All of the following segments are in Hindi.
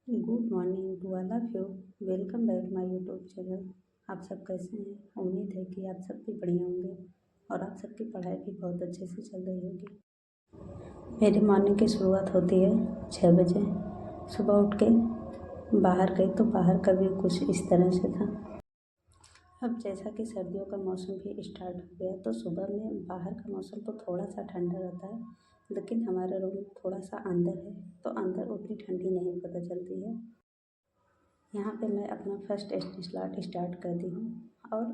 Good morning to all of you. Welcome back my YouTube channel. आप सब कैसे हैं? उम्मीद है कि आप सब भी बढ़िया होंगे और आप सबकी पढ़ाई भी बहुत अच्छे से चल रही होगी। मेरी मॉर्निंग की शुरुआत होती है 6 बजे। सुबह उठ के बाहर गई तो बाहर का व्यू कुछ इस तरह से था। अब जैसा कि सर्दियों का मौसम भी स्टार्ट हो गया तो सुबह में बाहर का मौसम तो थोड़ा सा ठंडा रहता है, लेकिन हमारा रूम थोड़ा सा अंदर है तो अंदर उतनी ठंडी नहीं पता चलती है। यहाँ पे मैं अपना फर्स्ट स्लॉट स्टार्ट कर दी हूँ और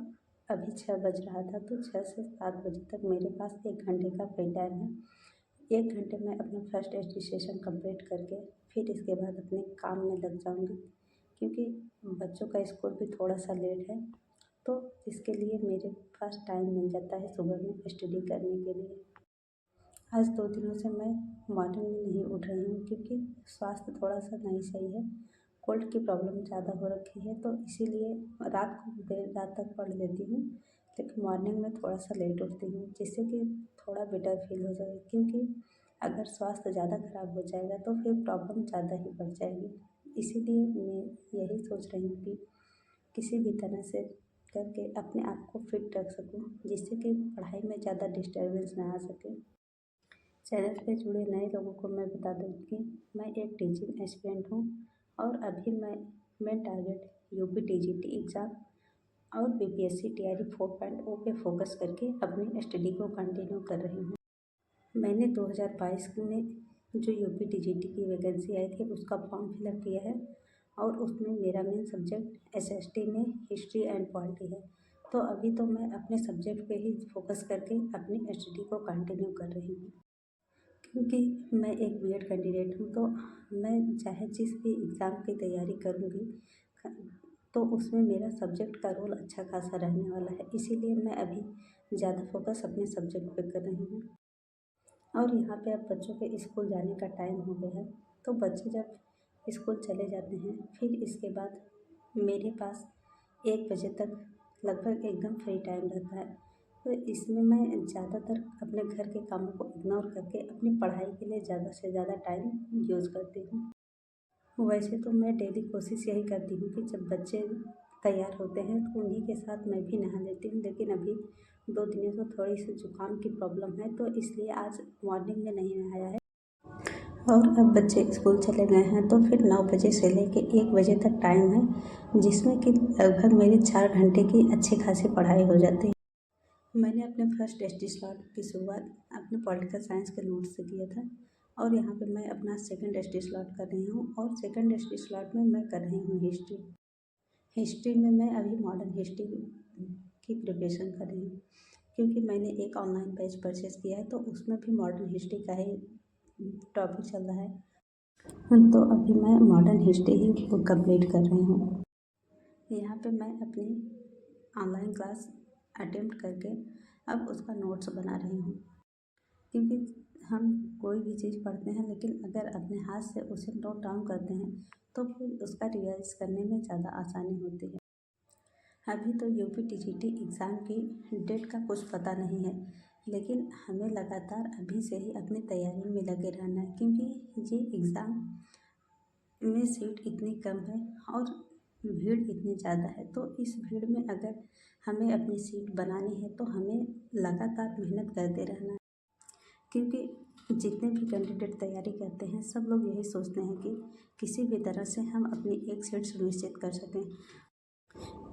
अभी 6 बज रहा था तो 6 से 7 बजे तक मेरे पास 1 घंटे का फ्री टाइम है। 1 घंटे में अपना फर्स्ट रजिस्ट्रेशन कंप्लीट करके फिर इसके बाद अपने काम में लग जाऊँगी, क्योंकि बच्चों का स्कूल भी थोड़ा सा लेट है तो इसके लिए मेरे पास टाइम मिल जाता है सुबह में स्टडी करने के लिए। आज 2 दिनों से मैं मॉर्निंग में नहीं उठ रही हूँ क्योंकि स्वास्थ्य थोड़ा सा नहीं सही है। कोल्ड की प्रॉब्लम ज़्यादा हो रखी है तो इसीलिए रात को देर रात तक पढ़ लेती हूँ, लेकिन मॉर्निंग में थोड़ा सा लेट उठती हूँ जिससे कि थोड़ा बेटर फील हो जाए, क्योंकि अगर स्वास्थ्य ज़्यादा ख़राब हो जाएगा तो फिर प्रॉब्लम ज़्यादा ही बढ़ जाएगी। इसीलिए मैं यही सोच रही हूँ कि किसी भी तरह से करके अपने आप को फिट रख सकूँ, जिससे कि पढ़ाई में ज़्यादा डिस्टर्बेंस ना आ सके। चैनल पे जुड़े नए लोगों को मैं बता दूँ कि मैं एक टीचिंग एस्पिरेंट हूँ और अभी मैं टारगेट यूपी टीजीटी एग्ज़ाम और बीपीएससी टीआरई 4.0 पे फोकस करके अपनी स्टडी को कंटिन्यू कर रही हूँ। मैंने 2022 में जो यूपी टीजीटी की वैकेंसी आई थी उसका फॉर्म फिलअप किया है और उसमें मेरा मेन सब्जेक्ट एसएसटी में हिस्ट्री एंड पॉलिटी है। तो अभी तो मैं अपने सब्जेक्ट पे ही फोकस करके अपनी स्टडी को कंटिन्यू कर रही हूँ, क्योंकि मैं एक बीएड कैंडिडेट हूँ तो मैं चाहे जिस भी एग्ज़ाम की तैयारी करूँगी तो उसमें मेरा सब्जेक्ट का रोल अच्छा खासा रहने वाला है। इसीलिए मैं अभी ज़्यादा फोकस अपने सब्जेक्ट पे कर रही हूँ। और यहाँ पे अब बच्चों के स्कूल जाने का टाइम हो गया है तो बच्चे जब स्कूल चले जाते हैं फिर इसके बाद मेरे पास 1 बजे तक लगभग एकदम फ्री टाइम रहता है। तो इसमें मैं ज़्यादातर अपने घर के कामों को इग्नोर करके अपनी पढ़ाई के लिए ज़्यादा से ज़्यादा टाइम यूज़ करती हूँ। वैसे तो मैं डेली कोशिश यही करती हूँ कि जब बच्चे तैयार होते हैं तो उन्हीं के साथ मैं भी नहा लेती हूँ, लेकिन अभी 2 दिनों से थोड़ी सी जुकाम की प्रॉब्लम है तो इसलिए आज मॉर्निंग में नहीं नहाया है। और अब बच्चे स्कूल चले गए हैं तो फिर 9 बजे से लेके 1 बजे तक टाइम है, जिसमें कि लगभग मेरी 4 घंटे की अच्छी खासी पढ़ाई हो जाती है। मैंने अपने फर्स्ट टेस्ट स्लॉट की शुरुआत अपने पॉलिटिकल साइंस के नोट से किया था और यहाँ पे मैं अपना सेकंड टेस्ट स्लॉट कर रही हूँ और सेकंड टेस्ट स्लॉट में मैं कर रही हूँ हिस्ट्री में मैं अभी मॉडर्न हिस्ट्री की प्रिपरेशन कर रही हूँ, क्योंकि मैंने एक ऑनलाइन पेज परचेज़ किया है तो उसमें भी मॉडर्न हिस्ट्री का ही टॉपिक चल रहा है। तो अभी मैं मॉडर्न हिस्ट्री ही कंप्लीट कर रही हूँ। यहाँ पे मैं अपनी ऑनलाइन क्लास अटेम्प्ट करके अब उसका नोट्स बना रही हूँ, क्योंकि हम कोई भी चीज़ पढ़ते हैं लेकिन अगर अपने हाथ से उसे नोट डाउन करते हैं तो फिर उसका रिवाइज करने में ज़्यादा आसानी होती है। अभी तो यूपी टीजीटी एग्ज़ाम की डेट का कुछ पता नहीं है, लेकिन हमें लगातार अभी से ही अपनी तैयारी में लगे रहना है, क्योंकि ये एग्ज़ाम में सीट इतनी कम है और भीड़ इतनी ज़्यादा है। तो इस भीड़ में अगर हमें अपनी सीट बनानी है तो हमें लगातार मेहनत करते रहना है, क्योंकि जितने भी कैंडिडेट तैयारी करते हैं सब लोग यही सोचते हैं कि किसी भी तरह से हम अपनी एक सीट सुनिश्चित कर सकें।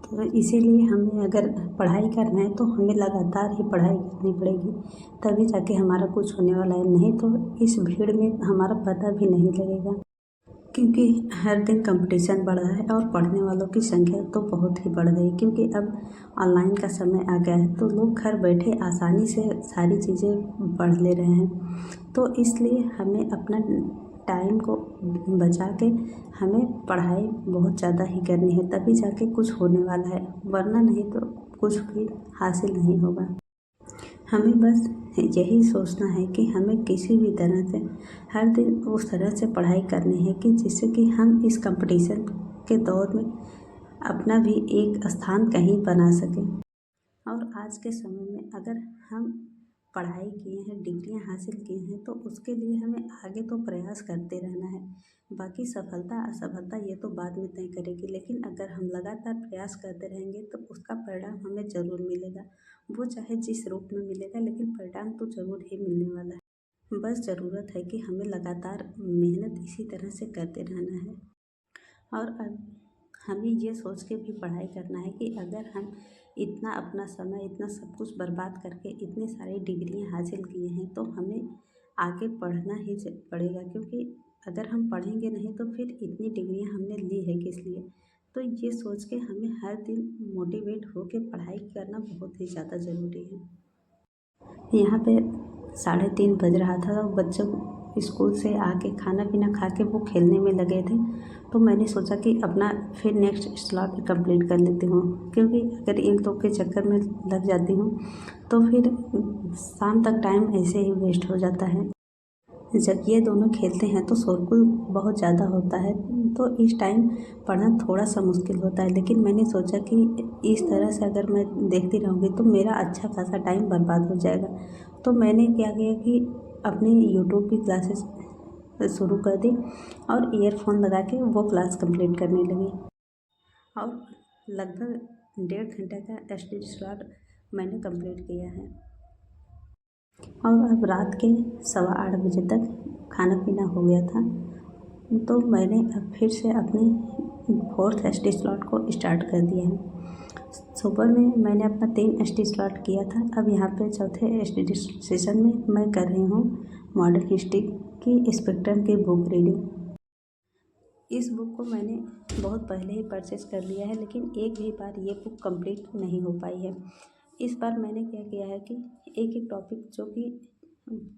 तो इसीलिए हमें अगर पढ़ाई करना है तो हमें लगातार ही पढ़ाई करनी पड़ेगी, तभी जाके हमारा कुछ होने वाला है। नहीं तो इस भीड़ में हमारा पता भी नहीं लगेगा, क्योंकि हर दिन कंपटीशन बढ़ रहा है और पढ़ने वालों की संख्या तो बहुत ही बढ़ गई, क्योंकि अब ऑनलाइन का समय आ गया है तो लोग घर बैठे आसानी से सारी चीज़ें पढ़ ले रहे हैं। तो इसलिए हमें अपना टाइम को बचा के हमें पढ़ाई बहुत ज़्यादा ही करनी है, तभी जाके कुछ होने वाला है, वरना नहीं तो कुछ भी हासिल नहीं होगा। हमें बस यही सोचना है कि हमें किसी भी तरह से हर दिन उस तरह से पढ़ाई करनी है कि जिससे कि हम इस कंपटीशन के दौर में अपना भी एक स्थान कहीं बना सकें। और आज के समय में अगर हम पढ़ाई किए हैं, डिग्रियां हासिल की हैं, तो उसके लिए हमें आगे तो प्रयास करते रहना है। बाकी सफलता असफलता ये तो बाद में तय करेगी, लेकिन अगर हम लगातार प्रयास करते रहेंगे तो उसका परिणाम हमें ज़रूर मिलेगा। वो चाहे जिस रूप में मिलेगा, लेकिन परिणाम तो ज़रूर ही मिलने वाला है। बस ज़रूरत है कि हमें लगातार मेहनत इसी तरह से करते रहना है। और अब हमें ये सोच के भी पढ़ाई करना है कि अगर हम इतना अपना समय, इतना सब कुछ बर्बाद करके इतनी सारी डिग्रियां हासिल किए हैं, तो हमें आगे पढ़ना ही पड़ेगा, क्योंकि अगर हम पढ़ेंगे नहीं तो फिर इतनी डिग्रियां हमने ली है किस लिए। तो ये सोच के हमें हर दिन मोटिवेट होकर पढ़ाई करना बहुत ही ज़्यादा ज़रूरी है। यहाँ पे 3:30 बज रहा था और बच्चों स्कूल से आके खाना पीना खा के वो खेलने में लगे थे, तो मैंने सोचा कि अपना फिर नेक्स्ट स्लॉट कंप्लीट कर लेती हूँ, क्योंकि अगर इन लोग के चक्कर में लग जाती हूँ तो फिर शाम तक टाइम ऐसे ही वेस्ट हो जाता है। जब ये दोनों खेलते हैं तो शोरगुल बहुत ज़्यादा होता है, तो इस टाइम पढ़ना थोड़ा सा मुश्किल होता है। लेकिन मैंने सोचा कि इस तरह से अगर मैं देखती रहूँगी तो मेरा अच्छा खासा टाइम बर्बाद हो जाएगा। तो मैंने क्या किया कि अपनी यूट्यूब की क्लासेस शुरू कर दी और ईयरफोन लगा के वो क्लास कंप्लीट करने लगी, और लगभग 1.5 घंटे का स्टडी स्लॉट मैंने कंप्लीट किया है। और अब रात के 8:15 बजे तक खाना पीना हो गया था, तो मैंने अब फिर से अपनी 4th स्टडी स्लॉट को स्टार्ट कर दिया है। सुबह में मैंने अपना 3 स्टडी स्लॉट किया था। अब यहाँ पे चौथे स्टडी सेशन में मैं कर रही हूँ मॉडर्न हिस्ट्री की स्पेक्ट्रम की बुक रीडिंग। इस बुक को मैंने बहुत पहले ही परचेज़ कर लिया है, लेकिन एक भी बार ये बुक कंप्लीट नहीं हो पाई है। इस बार मैंने क्या किया है कि एक एक टॉपिक जो कि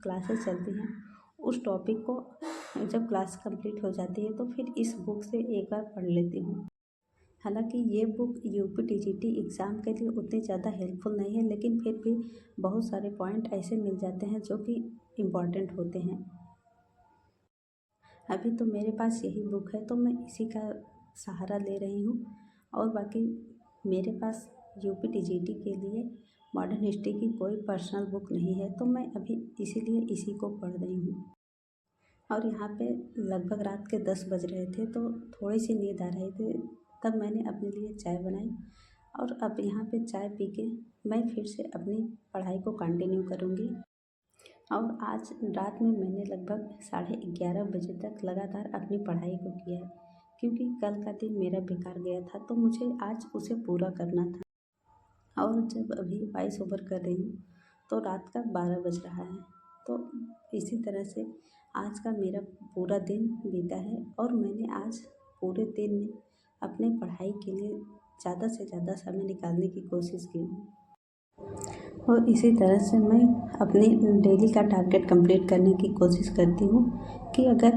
क्लासेस चलती हैं, उस टॉपिक को जब क्लास कंप्लीट हो जाती है तो फिर इस बुक से एक बार पढ़ लेती हूँ। हालांकि ये बुक यूपी-टीजीटी एग्ज़ाम के लिए उतनी ज़्यादा हेल्पफुल नहीं है, लेकिन फिर भी बहुत सारे पॉइंट ऐसे मिल जाते हैं जो कि इम्पॉर्टेंट होते हैं। अभी तो मेरे पास यही बुक है, तो मैं इसी का सहारा ले रही हूँ, और बाकी मेरे पास यूपी-टीजीटी के लिए मॉडर्न हिस्ट्री की कोई पर्सनल बुक नहीं है, तो मैं अभी इसीलिए इसी को पढ़ रही हूँ। और यहाँ पे लगभग रात के 10 बज रहे थे, तो थोड़ी सी नींद आ रही थी, तब मैंने अपने लिए चाय बनाई, और अब यहाँ पे चाय पी के मैं फिर से अपनी पढ़ाई को कंटिन्यू करूँगी। और आज रात में मैंने लगभग 11:30 बजे तक लगातार अपनी पढ़ाई को किया है, क्योंकि कल का दिन मेरा बेकार गया था, तो मुझे आज उसे पूरा करना था। और जब अभी वॉइस ओवर कर रही हूँ तो रात का 12 बज रहा है। तो इसी तरह से आज का मेरा पूरा दिन बीता है, और मैंने आज पूरे दिन में अपने पढ़ाई के लिए ज़्यादा से ज़्यादा समय निकालने की कोशिश की हूँ। और इसी तरह से मैं अपनी डेली का टारगेट कंप्लीट करने की कोशिश करती हूँ कि अगर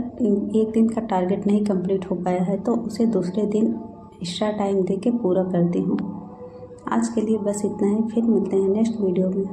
एक दिन का टारगेट नहीं कंप्लीट हो पाया है तो उसे दूसरे दिन एक्स्ट्रा टाइम दे के पूरा करती हूँ। आज के लिए बस इतना ही, फिर मिलते हैं नेक्स्ट वीडियो में।